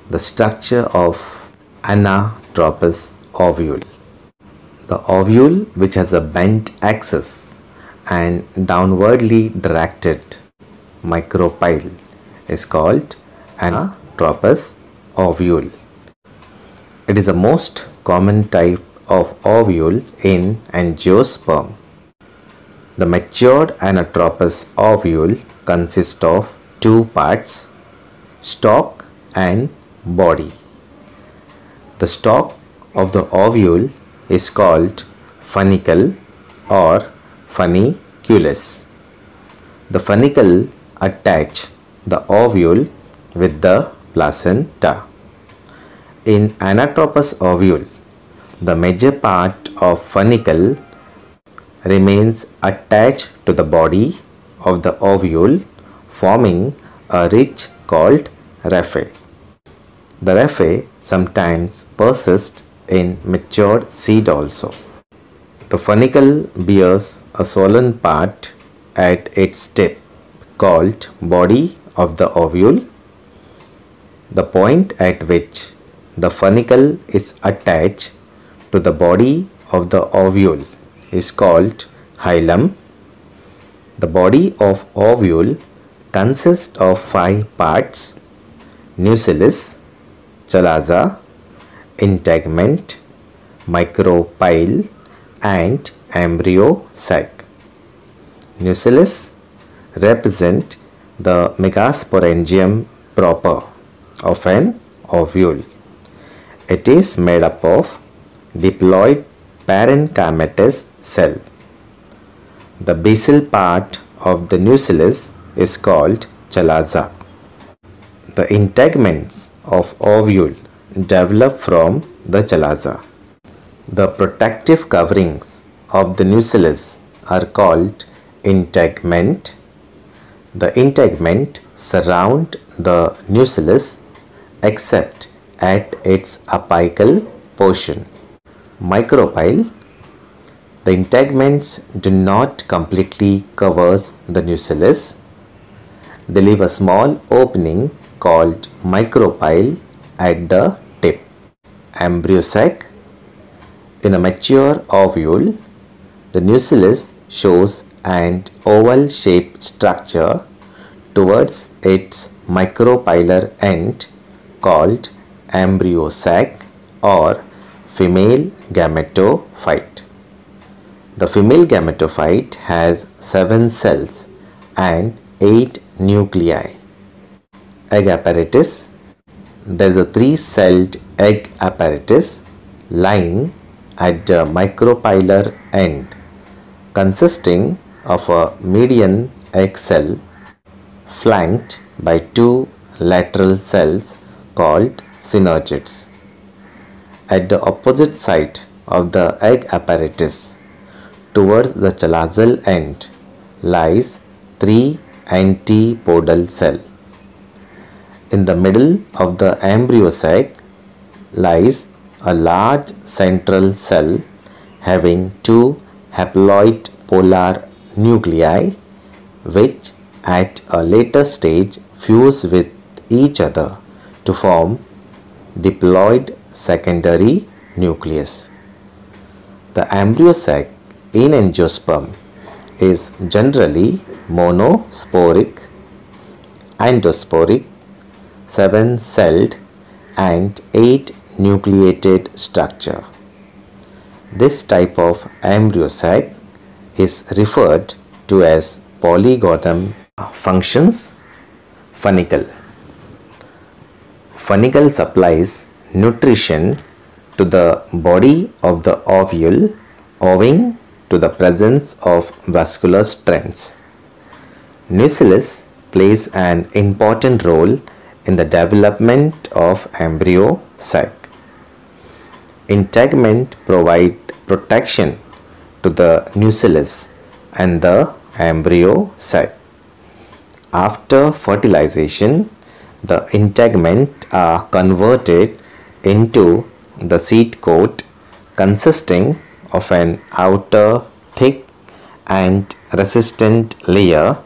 The structure of Anatropis ovule. The ovule, which has a bent axis and downwardly directed micropyle, is called Anatropis ovule. It is the most common type of ovule in Angiosperm. The matured Anatropis ovule consists of two parts, stalk and body. The stalk of the ovule is called funicle or funiculus. The funicle attach the ovule with the placenta. In Anatropus ovule, the major part of funicle remains attached to the body of the ovule, forming a ridge called raphe. The raphe sometimes persists in matured seed also. The funicle bears a swollen part at its tip called body of the ovule. The point at which the funicle is attached to the body of the ovule is called hilum. The body of ovule consists of 5 parts: nucellus, chalaza, integument, micropyle and embryo sac. Nucellus represent the megasporangium proper of an ovule. It is made up of diploid parenchymatous cell. The basal part of the nucellus is called chalaza. The integuments of ovule develop from the chalaza. The protective coverings of the nucellus are called integument. The integument surround the nucellus except at its apical portion. Micropyle. The integuments do not completely cover the nucellus. They leave a small opening called micropyle at the tip. Embryo sac. In a mature ovule, the nucellus shows an oval shaped structure towards its micropylar end called embryo sac or female gametophyte. The female gametophyte has 7 cells and 8 nuclei. Egg apparatus. There is a 3-celled egg apparatus lying at the micropylar end, consisting of a median egg cell flanked by 2 lateral cells called synergids. At the opposite side of the egg apparatus, towards the chalazal end, lies 3 antipodal cells. In the middle of the embryo sac lies a large central cell having 2 haploid polar nuclei, which at a later stage fuse with each other to form diploid secondary nucleus. The embryo sac in angiosperm is generally monosporic, endosporic, 7-celled and 8 nucleated structure. This type of embryo sac is referred to as polygonum. Functions. Funicle. Funicle supplies nutrition to the body of the ovule owing to the presence of vascular strands. Nucellus plays an important role in the development of embryo sac. Integument provide protection to the nucellus and the embryo sac. After fertilization, the integument are converted into the seed coat consisting of an outer thick and resistant layer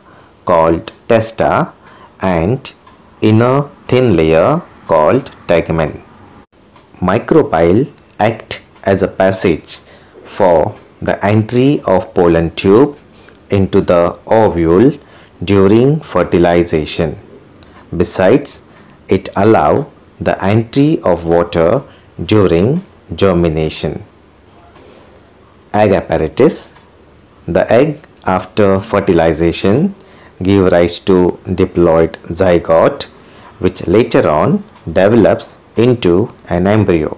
called testa and inner thin layer called tegumen. Micropyle act as a passage for the entry of pollen tube into the ovule during fertilization. Besides, it allows the entry of water during germination. Egg apparatus. The egg after fertilization give rise to diploid zygote, which later on develops into an embryo.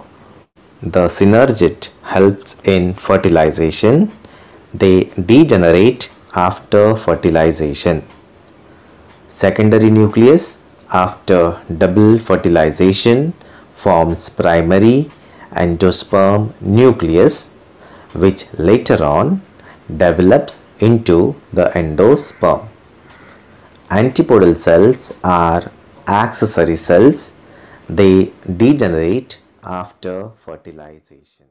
The synergid helps in fertilization. They degenerate after fertilization. Secondary nucleus after double fertilization forms primary angiosperm nucleus, which later on develops into the endosperm. Antipodal cells are accessory cells. They degenerate after fertilization.